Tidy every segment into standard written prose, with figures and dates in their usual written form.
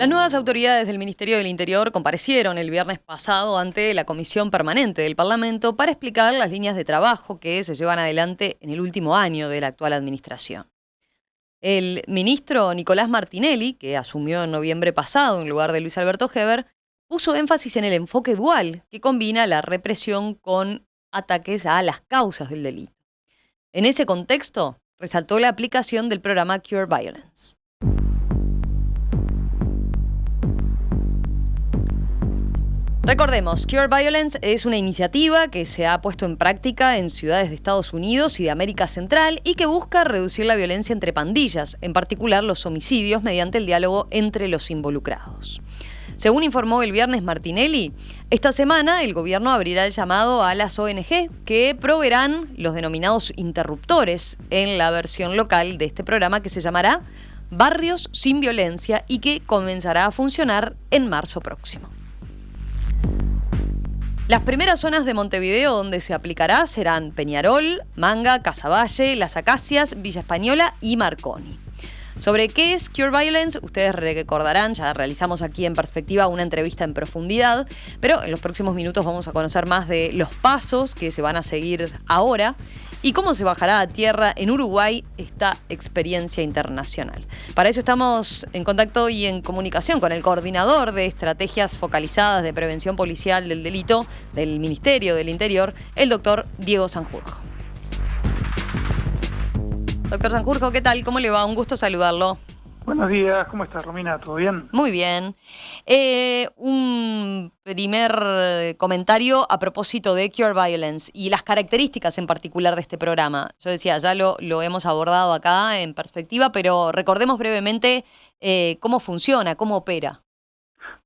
Las nuevas autoridades del Ministerio del Interior comparecieron el viernes pasado ante la Comisión Permanente del Parlamento para explicar las líneas de trabajo que se llevan adelante en el último año de la actual administración. El ministro Nicolás Martinelli, que asumió en noviembre pasado en lugar de Luis Alberto Heber, puso énfasis en el enfoque dual que combina la represión con ataques a las causas del delito. En ese contexto, resaltó la aplicación del programa Cure Violence. Recordemos, Cure Violence es una iniciativa que se ha puesto en práctica en ciudades de Estados Unidos y de América Central y que busca reducir la violencia entre pandillas, en particular los homicidios, mediante el diálogo entre los involucrados. Según informó el viernes Martinelli, esta semana el gobierno abrirá el llamado a las ONG que proveerán los denominados interruptores en la versión local de este programa que se llamará Barrios sin Violencia y que comenzará a funcionar en marzo próximo. Las primeras zonas de Montevideo donde se aplicará serán Peñarol, Manga, Casaballe, Las Acacias, Villa Española y Marconi. Sobre qué es Cure Violence, ustedes recordarán, ya realizamos aquí en Perspectiva una entrevista en profundidad, pero en los próximos minutos vamos a conocer más de los pasos que se van a seguir ahora y cómo se bajará a tierra en Uruguay esta experiencia internacional. Para eso estamos en contacto y en comunicación con el coordinador de estrategias focalizadas de prevención policial del delito del Ministerio del Interior, el doctor Diego Sanjurjo. Doctor Sanjurjo, ¿qué tal? ¿Cómo le va? Un gusto saludarlo. Buenos días, ¿cómo estás, Romina? ¿Todo bien? Muy bien. Un primer comentario a propósito de Cure Violence y las características en particular de este programa. Yo decía, ya lo hemos abordado acá en Perspectiva, pero recordemos brevemente cómo funciona, cómo opera.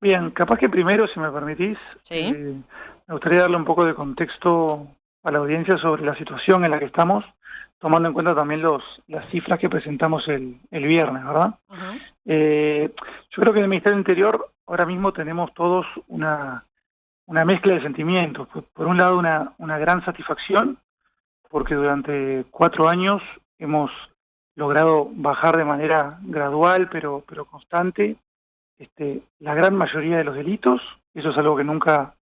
Bien, capaz que primero, si me permitís, ¿Sí? me gustaría darle un poco de contexto a la audiencia sobre la situación en la que estamos, tomando en cuenta también las cifras que presentamos el viernes, ¿verdad? Uh-huh. Yo creo que en el Ministerio del Interior ahora mismo tenemos todos una mezcla de sentimientos. Por un lado, una gran satisfacción, porque durante 4 años hemos logrado bajar de manera gradual, pero constante, la gran mayoría de los delitos. Eso es algo que nunca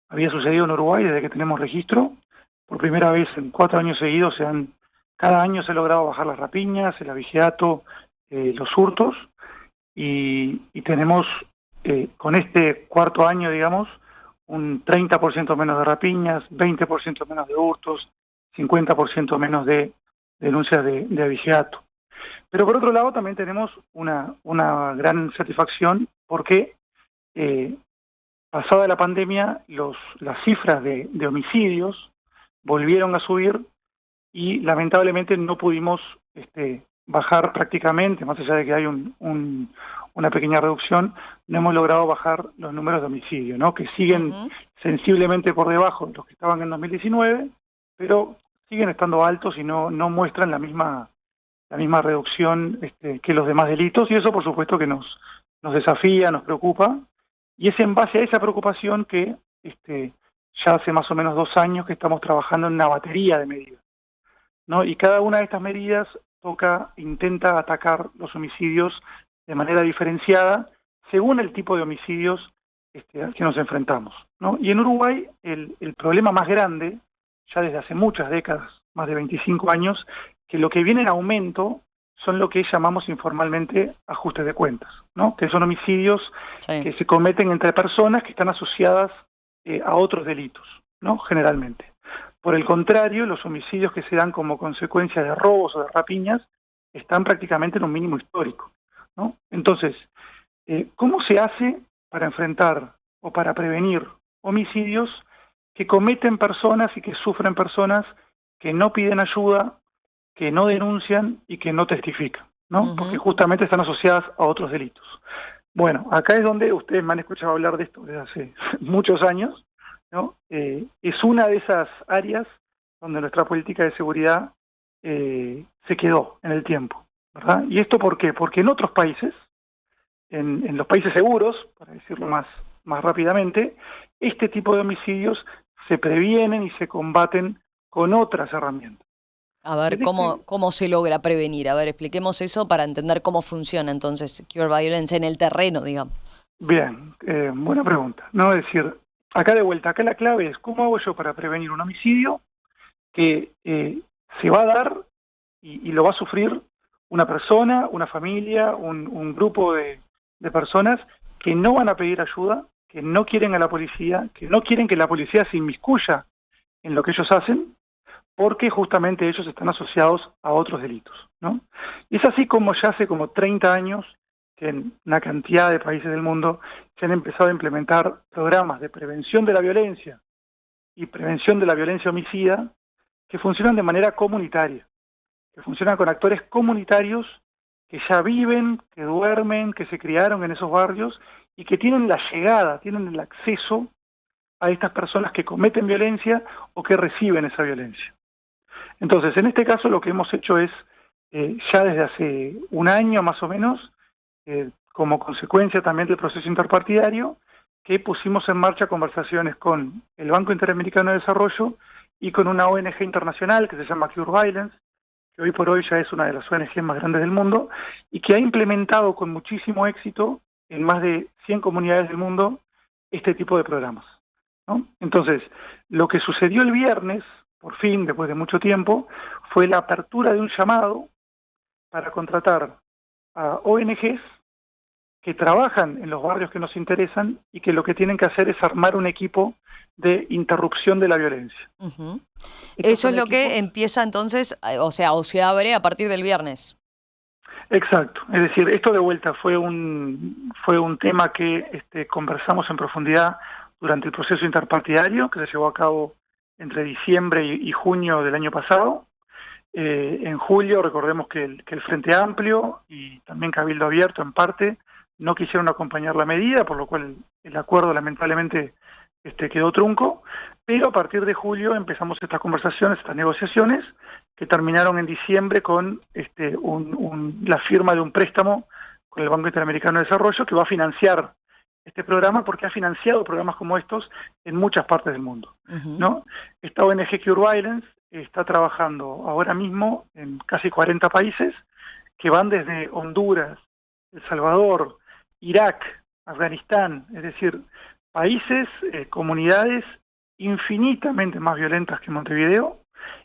había sucedido en Uruguay desde que tenemos registro. Por primera vez en 4 años seguidos cada año se ha logrado bajar las rapiñas, el abigeato, los hurtos, y tenemos con este cuarto año, digamos, un 30% menos de rapiñas, 20% menos de hurtos, 50% menos de denuncias de abigeato. Pero por otro lado también tenemos una gran satisfacción porque pasada la pandemia las cifras de homicidios volvieron a subir y lamentablemente no pudimos bajar prácticamente, más allá de que hay una pequeña reducción, no hemos logrado bajar los números de homicidio, ¿no? Que siguen sensiblemente por debajo de los que estaban en 2019, pero siguen estando altos y no muestran la misma reducción que los demás delitos, y eso por supuesto que nos desafía, nos preocupa, y es en base a esa preocupación que ya hace más o menos 2 años que estamos trabajando en una batería de medidas, ¿no? Y cada una de estas medidas intenta atacar los homicidios de manera diferenciada según el tipo de homicidios al que nos enfrentamos, ¿no? Y en Uruguay el problema más grande, ya desde hace muchas décadas, más de 25 años, que lo que viene en aumento son lo que llamamos informalmente ajustes de cuentas, ¿no? Que son homicidios que se cometen entre personas que están asociadas a otros delitos, ¿no? Generalmente. Por el contrario, los homicidios que se dan como consecuencia de robos o de rapiñas están prácticamente en un mínimo histórico, ¿no? Entonces, ¿cómo se hace para enfrentar o para prevenir homicidios que cometen personas y que sufren personas que no piden ayuda, que no denuncian y que no testifican, ¿no? Uh-huh. Porque justamente están asociadas a otros delitos? Bueno, acá es donde ustedes me han escuchado hablar de esto desde hace muchos años, ¿no? Es una de esas áreas donde nuestra política de seguridad se quedó en el tiempo, ¿verdad? ¿Y esto por qué? Porque en otros países, en los países seguros, para decirlo más rápidamente, este tipo de homicidios se previenen y se combaten con otras herramientas. A ver, ¿cómo se logra prevenir? A ver, expliquemos eso para entender cómo funciona entonces Cure Violence en el terreno, digamos. Bien, buena pregunta. No, es decir, acá de vuelta, acá la clave es cómo hago yo para prevenir un homicidio que se va a dar y lo va a sufrir una persona, una familia, un grupo de personas que no van a pedir ayuda, que no quieren a la policía, que no quieren que la policía se inmiscuya en lo que ellos hacen, porque justamente ellos están asociados a otros delitos, ¿no? Y es así como ya hace como 30 años que en una cantidad de países del mundo se han empezado a implementar programas de prevención de la violencia y prevención de la violencia homicida que funcionan de manera comunitaria, que funcionan con actores comunitarios que ya viven, que duermen, que se criaron en esos barrios y que tienen la llegada, tienen el acceso a estas personas que cometen violencia o que reciben esa violencia. Entonces, en este caso lo que hemos hecho es, ya desde hace un año más o menos, como consecuencia también del proceso interpartidario, que pusimos en marcha conversaciones con el Banco Interamericano de Desarrollo y con una ONG internacional que se llama Cure Violence, que hoy por hoy ya es una de las ONG más grandes del mundo, y que ha implementado con muchísimo éxito en más de 100 comunidades del mundo este tipo de programas, ¿no? Entonces, lo que sucedió el viernes, por fin, después de mucho tiempo, fue la apertura de un llamado para contratar a ONGs que trabajan en los barrios que nos interesan y que lo que tienen que hacer es armar un equipo de interrupción de la violencia. Ujú. Estos Eso es son lo equipos. que empieza entonces, o sea, o se abre a partir del viernes. Exacto, es decir, esto de vuelta fue un tema que conversamos en profundidad durante el proceso interpartidario que se llevó a cabo entre diciembre y junio del año pasado. En julio, recordemos que el Frente Amplio y también Cabildo Abierto, en parte, no quisieron acompañar la medida, por lo cual el acuerdo lamentablemente quedó trunco, pero a partir de julio empezamos estas conversaciones, estas negociaciones, que terminaron en diciembre con la firma de un préstamo con el Banco Interamericano de Desarrollo que va a financiar este programa, porque ha financiado programas como estos en muchas partes del mundo, ¿no? Esta ONG Cure Violence está trabajando ahora mismo en casi 40 países, que van desde Honduras, El Salvador, Irak, Afganistán, es decir, países, comunidades infinitamente más violentas que Montevideo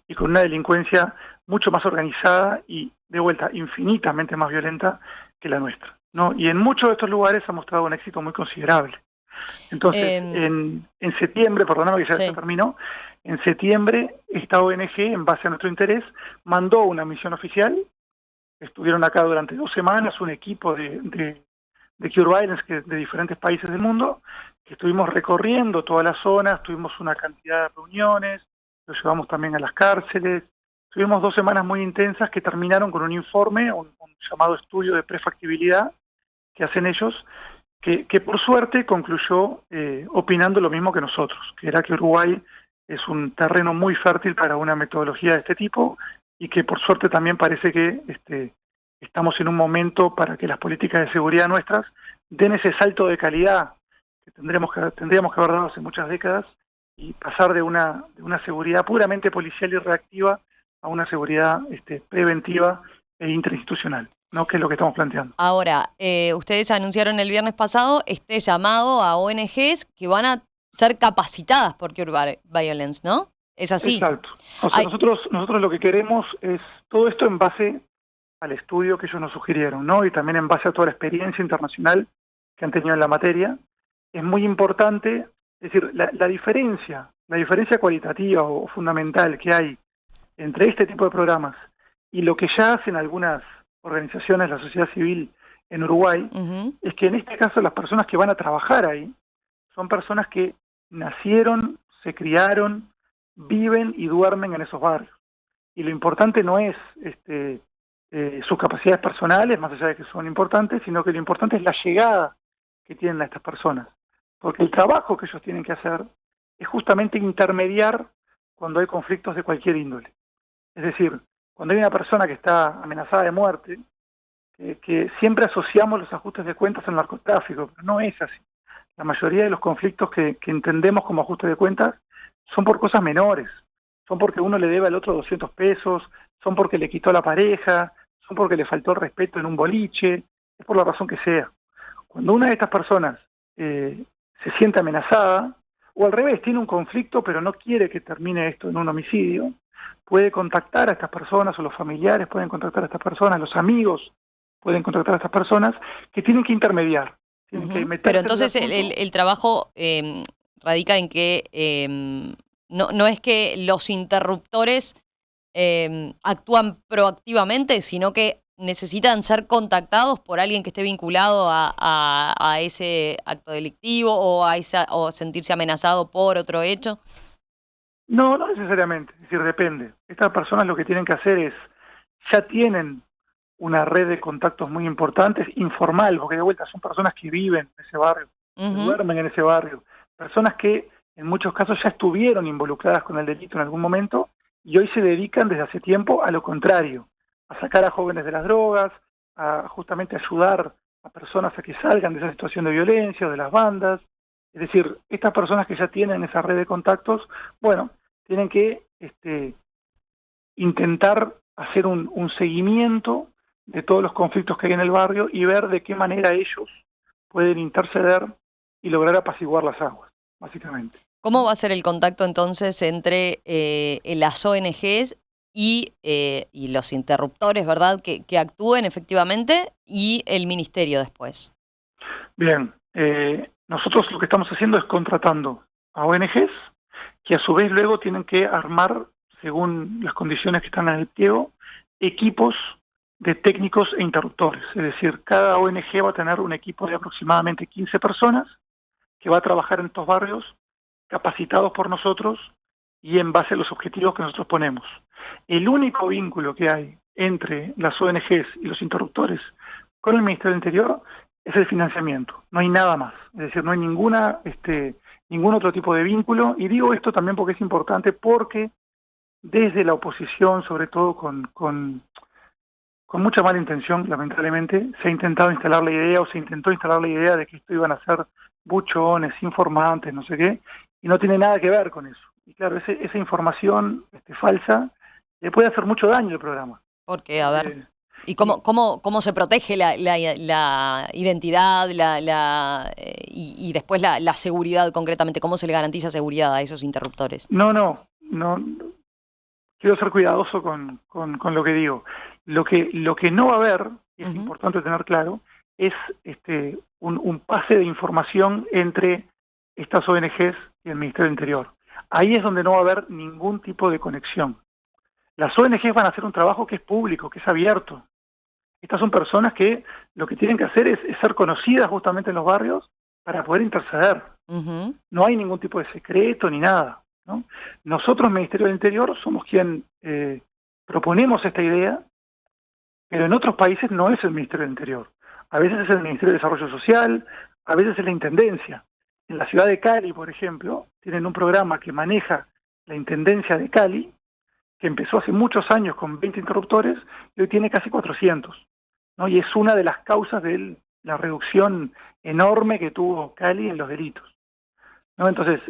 y con una delincuencia mucho más organizada y, de vuelta, infinitamente más violenta que la nuestra, ¿no? Y en muchos de estos lugares ha mostrado un éxito muy considerable. Entonces, en septiembre, perdóname que ya Sí. terminó, en septiembre esta ONG, en base a nuestro interés, mandó una misión oficial. Estuvieron acá durante 2 semanas un equipo de Cure Violence de diferentes países del mundo, que estuvimos recorriendo todas las zonas, tuvimos una cantidad de reuniones, lo llevamos también a las cárceles. Tuvimos 2 semanas muy intensas que terminaron con un informe, un llamado estudio de prefactibilidad que hacen ellos, que por suerte concluyó opinando lo mismo que nosotros, que era que Uruguay es un terreno muy fértil para una metodología de este tipo y que por suerte también parece que estamos en un momento para que las políticas de seguridad nuestras den ese salto de calidad que tendríamos que haber dado hace muchas décadas y pasar de una seguridad puramente policial y reactiva a una seguridad preventiva e interinstitucional, ¿no? Que es lo que estamos planteando. Ahora, ustedes anunciaron el viernes pasado este llamado a ONGs que van a ser capacitadas por Cure Violence, ¿no? Es así. Exacto. O sea, nosotros lo que queremos es todo esto en base al estudio que ellos nos sugirieron, ¿no? Y también en base a toda la experiencia internacional que han tenido en la materia. Es muy importante, es decir, la diferencia cualitativa o fundamental que hay entre este tipo de programas y lo que ya hacen algunas organizaciones de la sociedad civil en Uruguay, es que en este caso las personas que van a trabajar ahí son personas que nacieron, se criaron, viven y duermen en esos barrios. Y lo importante no es sus capacidades personales, más allá de que son importantes, sino que lo importante es la llegada que tienen a estas personas. Porque el trabajo que ellos tienen que hacer es justamente intermediar cuando hay conflictos de cualquier índole. Es decir, cuando hay una persona que está amenazada de muerte, que siempre asociamos los ajustes de cuentas al narcotráfico, pero no es así. La mayoría de los conflictos que entendemos como ajustes de cuentas son por cosas menores, son porque uno le debe al otro 200 pesos, son porque le quitó a la pareja, son porque le faltó el respeto en un boliche, es por la razón que sea. Cuando una de estas personas se siente amenazada, o al revés, tiene un conflicto pero no quiere que termine esto en un homicidio, puede contactar a estas personas, o los familiares pueden contactar a estas personas, los amigos pueden contactar a estas personas, que tienen que intermediar, tienen que Pero meterse en el entonces asunto. el trabajo radica en que no es que los interruptores actúan proactivamente, sino que necesitan ser contactados por alguien que esté vinculado a ese acto delictivo o sentirse amenazado por otro hecho. No, no necesariamente, es decir, depende. Estas personas lo que tienen que hacer es, ya tienen una red de contactos muy importantes, informal, porque de vuelta son personas que viven en ese barrio, que Ujú. duermen en ese barrio, personas que en muchos casos ya estuvieron involucradas con el delito en algún momento y hoy se dedican desde hace tiempo a lo contrario, a sacar a jóvenes de las drogas, a justamente ayudar a personas a que salgan de esa situación de violencia o de las bandas. Es decir, estas personas que ya tienen esa red de contactos, bueno, tienen que intentar hacer un seguimiento de todos los conflictos que hay en el barrio y ver de qué manera ellos pueden interceder y lograr apaciguar las aguas, básicamente. ¿Cómo va a ser el contacto entonces entre las ONGs y los interruptores, verdad, que actúen efectivamente y el ministerio después? Bien, nosotros lo que estamos haciendo es contratando a ONGs que a su vez luego tienen que armar, según las condiciones que están en el pliego, equipos de técnicos e interruptores. Es decir, cada ONG va a tener un equipo de aproximadamente 15 personas que va a trabajar en estos barrios capacitados por nosotros y en base a los objetivos que nosotros ponemos. El único vínculo que hay entre las ONGs y los interruptores con el Ministerio del Interior es el financiamiento, no hay nada más, es decir, no hay ningún otro tipo de vínculo, y digo esto también porque es importante, porque desde la oposición, sobre todo con mucha mala intención, lamentablemente, se ha intentado instalar la idea, o se intentó instalar la idea de que esto iban a ser buchones, informantes, no sé qué, y no tiene nada que ver con eso. Y claro, esa información falsa le puede hacer mucho daño al programa. Porque, a ver, Porque, ¿y y, cómo se protege la identidad y después la seguridad concretamente? ¿Cómo se le garantiza seguridad a esos interruptores? no, quiero ser cuidadoso con lo que digo. Lo que no va a haber, y es Ujú. importante tener claro, es un pase de información entre estas ONGs y el Ministerio del Interior. Ahí es donde no va a haber ningún tipo de conexión. Las ONGs van a hacer un trabajo que es público, que es abierto. Estas son personas que lo que tienen que hacer es ser conocidas justamente en los barrios para poder interceder. Ujú. No hay ningún tipo de secreto ni nada, ¿no? Nosotros, Ministerio del Interior, somos quien proponemos esta idea, pero en otros países no es el Ministerio del Interior. A veces es el Ministerio de Desarrollo Social, a veces es la Intendencia. En la ciudad de Cali, por ejemplo, tienen un programa que maneja la Intendencia de Cali, que empezó hace muchos años con 20 interruptores y hoy tiene casi 400, ¿no? Y es una de las causas de la reducción enorme que tuvo Cali en los delitos, ¿no? Entonces,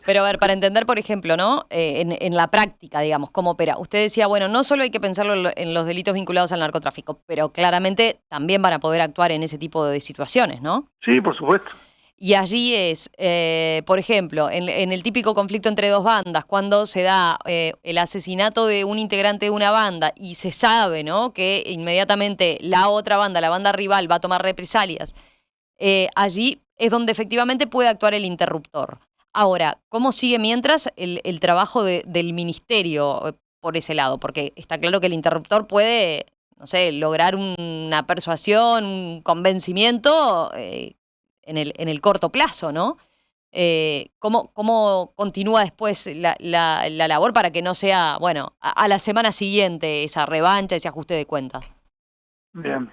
Pero a ver, para entender, por ejemplo, ¿no? En la práctica, digamos, cómo opera. Usted decía, bueno, no solo hay que pensarlo en los delitos vinculados al narcotráfico, pero claramente también van a poder actuar en ese tipo de situaciones, ¿no? sí, por supuesto. Y allí es, por ejemplo, en el típico conflicto entre dos bandas, cuando se da el asesinato de un integrante de una banda y se sabe, ¿no? Que inmediatamente la otra banda, la banda rival, va a tomar represalias, allí es donde efectivamente puede actuar el interruptor. Ahora, ¿cómo sigue mientras el trabajo del ministerio por ese lado? Porque está claro que el interruptor puede, no sé, lograr una persuasión, un convencimiento en el corto plazo, ¿no? ¿Cómo continúa después la labor para que no sea, bueno, a la semana siguiente esa revancha, ese ajuste de cuentas? Bien.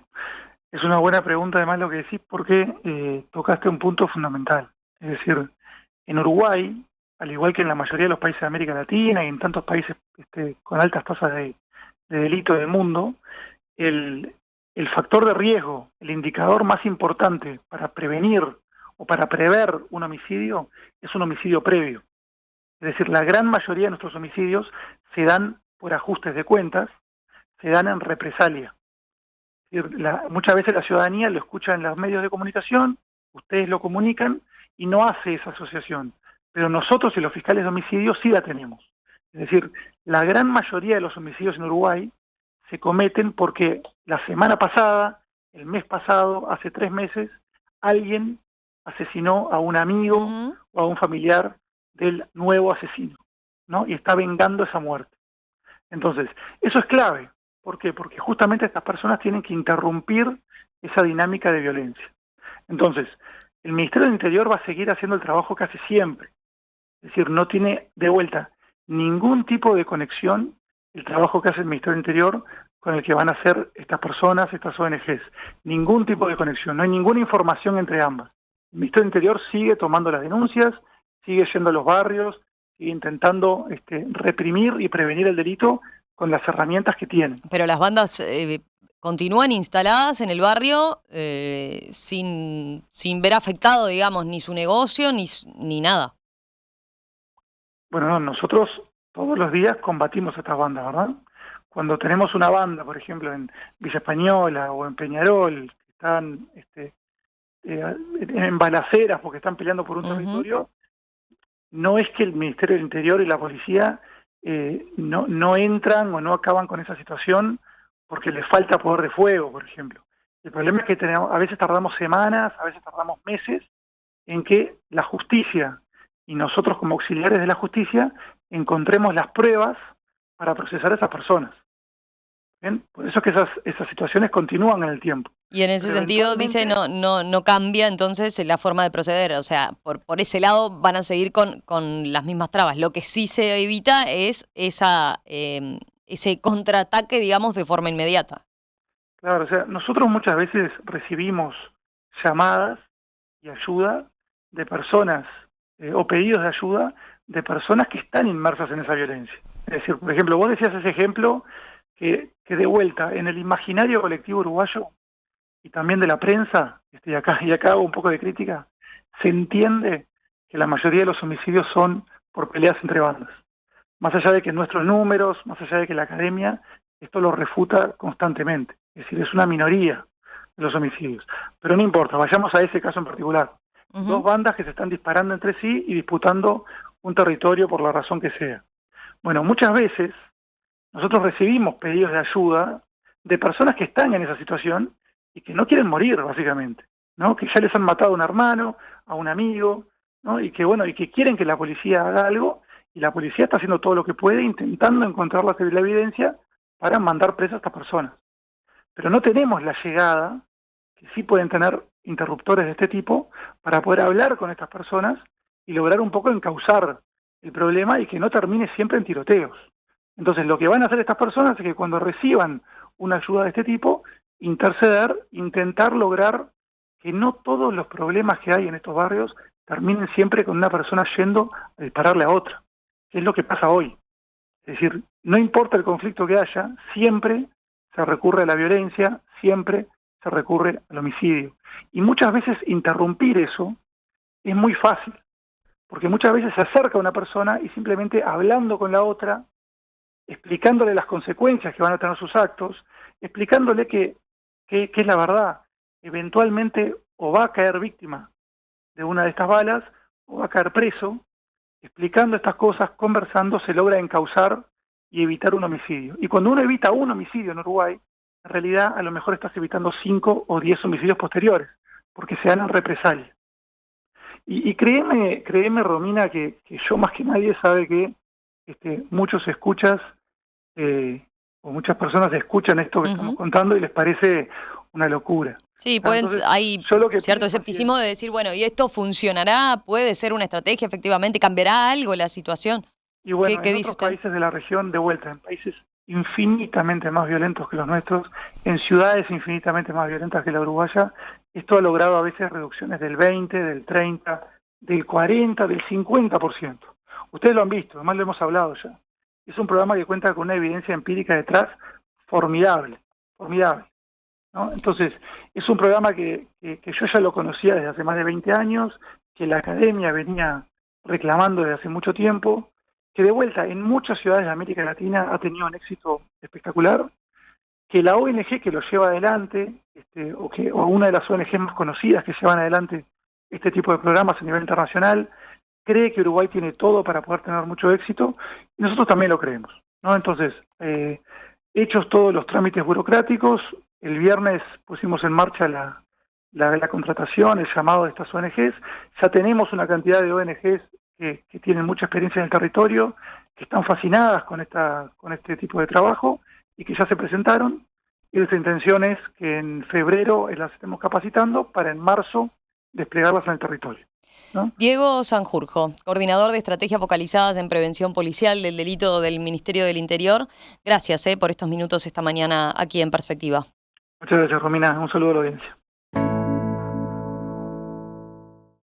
Es una buena pregunta además lo que decís, porque tocaste un punto fundamental. Es decir, en Uruguay, al igual que en la mayoría de los países de América Latina y en tantos países con altas tasas de delito del mundo, el, el factor de riesgo, el indicador más importante para prevenir o para prever un homicidio es un homicidio previo. Es decir, la gran mayoría de nuestros homicidios se dan por ajustes de cuentas, se dan en represalia. decir, muchas veces la ciudadanía lo escucha en los medios de comunicación, ustedes lo comunican y no hace esa asociación. Pero nosotros y los fiscales de homicidios sí la tenemos. Es decir, la gran mayoría de los homicidios en Uruguay se cometen porque la semana pasada, el mes pasado, hace 3 meses, alguien asesinó a un amigo o a un familiar del nuevo asesino, ¿no? Y está vengando esa muerte. Entonces, eso es clave. ¿Por qué? Porque justamente estas personas tienen que interrumpir esa dinámica de violencia. Entonces, el Ministerio del Interior va a seguir haciendo el trabajo que hace siempre. Es decir, no tiene de vuelta ningún tipo de conexión el trabajo que hace el Ministerio del Interior con el que van a hacer estas personas, estas ONGs. Ningún tipo de conexión, no hay ninguna información entre ambas. El Ministerio del Interior sigue tomando las denuncias, sigue yendo a los barrios, sigue intentando reprimir y prevenir el delito con las herramientas que tienen. Pero las bandas continúan instaladas en el barrio sin ver afectado, digamos, ni su negocio ni nada. Bueno, no, nosotros todos los días combatimos a estas bandas, ¿verdad? Cuando tenemos una banda, por ejemplo, en Villa Española o en Peñarol, que están en balaceras porque están peleando por un territorio, no es que el Ministerio del Interior y la policía no entran o no acaban con esa situación porque les falta poder de fuego, por ejemplo. El problema es que a veces tardamos semanas, a veces tardamos meses en que la justicia y nosotros como auxiliares de la justicia encontremos las pruebas para procesar a esas personas. ¿Bien? Por eso es que esas situaciones continúan en el tiempo. Y en ese sentido, dice, no cambia entonces la forma de proceder. O sea, por ese lado van a seguir con las mismas trabas. Lo que sí se evita es ese contraataque, digamos, de forma inmediata. Claro, o sea, nosotros muchas veces recibimos llamadas y ayuda de personas, o pedidos de ayuda de personas que están inmersas en esa violencia. Es decir, por ejemplo, vos decías ese ejemplo que de vuelta, en el imaginario colectivo uruguayo, y también de la prensa, y acá hago un poco de crítica, se entiende que la mayoría de los homicidios son por peleas entre bandas. Más allá de que nuestros números, más allá de que la academia, esto lo refuta constantemente. Es decir, es una minoría de los homicidios. Pero no importa, vayamos a ese caso en particular. Dos bandas que se están disparando entre sí y disputando un territorio por la razón que sea. Bueno, muchas veces nosotros recibimos pedidos de ayuda de personas que están en esa situación y que no quieren morir, básicamente, ¿no? Que ya les han matado a un hermano, a un amigo, ¿no? Y que quieren que la policía haga algo, y la policía está haciendo todo lo que puede, intentando encontrar la evidencia para mandar presas a estas personas. Pero no tenemos la llegada, que sí pueden tener interruptores de este tipo, para poder hablar con estas personas y lograr un poco encauzar el problema y que no termine siempre en tiroteos. Entonces, lo que van a hacer estas personas es que cuando reciban una ayuda de este tipo, interceder, intentar lograr que no todos los problemas que hay en estos barrios terminen siempre con una persona yendo a dispararle a otra, que es lo que pasa hoy. Es decir, no importa el conflicto que haya, siempre se recurre a la violencia, siempre se recurre al homicidio. Y muchas veces interrumpir eso es muy fácil, porque muchas veces se acerca a una persona y simplemente hablando con la otra, explicándole las consecuencias que van a tener sus actos, explicándole que es la verdad, eventualmente o va a caer víctima de una de estas balas o va a caer preso. Explicando estas cosas, conversando, se logra encauzar y evitar un homicidio. Y cuando uno evita un homicidio en Uruguay, en realidad a lo mejor estás evitando 5 o 10 homicidios posteriores, porque se dan en represalia. Y créeme, Romina, que yo más que nadie sabe que muchos escuchas o muchas personas escuchan esto que estamos contando y les parece una locura. Sí, hay cierto escepticismo de decir, bueno, ¿y esto funcionará? ¿Puede ser una estrategia? Efectivamente, ¿cambiará algo la situación? Y bueno, ¿Qué dice otros países de la región, de vuelta, en países infinitamente más violentos que los nuestros, en ciudades infinitamente más violentas que la uruguaya, esto ha logrado a veces reducciones del 20, del 30, del 40, del 50%. Ustedes lo han visto, además lo hemos hablado ya. Es un programa que cuenta con una evidencia empírica detrás formidable, ¿no? Entonces, es un programa que yo ya lo conocía desde hace más de 20 años, que la academia venía reclamando desde hace mucho tiempo, que de vuelta en muchas ciudades de América Latina ha tenido un éxito espectacular, que la ONG que lo lleva adelante, o una de las ONG más conocidas que llevan adelante este tipo de programas a nivel internacional, cree que Uruguay tiene todo para poder tener mucho éxito, y nosotros también lo creemos, ¿no? Entonces, hechos todos los trámites burocráticos, el viernes pusimos en marcha la contratación, el llamado de estas ONGs, ya tenemos una cantidad de ONGs que tienen mucha experiencia en el territorio, que están fascinadas con este tipo de trabajo y que ya se presentaron, y nuestra intención es que en febrero las estemos capacitando para en marzo desplegarlas en el territorio, ¿no? Diego Sanjurjo, coordinador de estrategias focalizadas en prevención policial del delito del Ministerio del Interior. Gracias por estos minutos esta mañana aquí en Perspectiva. Muchas gracias, Romina. Un saludo a la audiencia.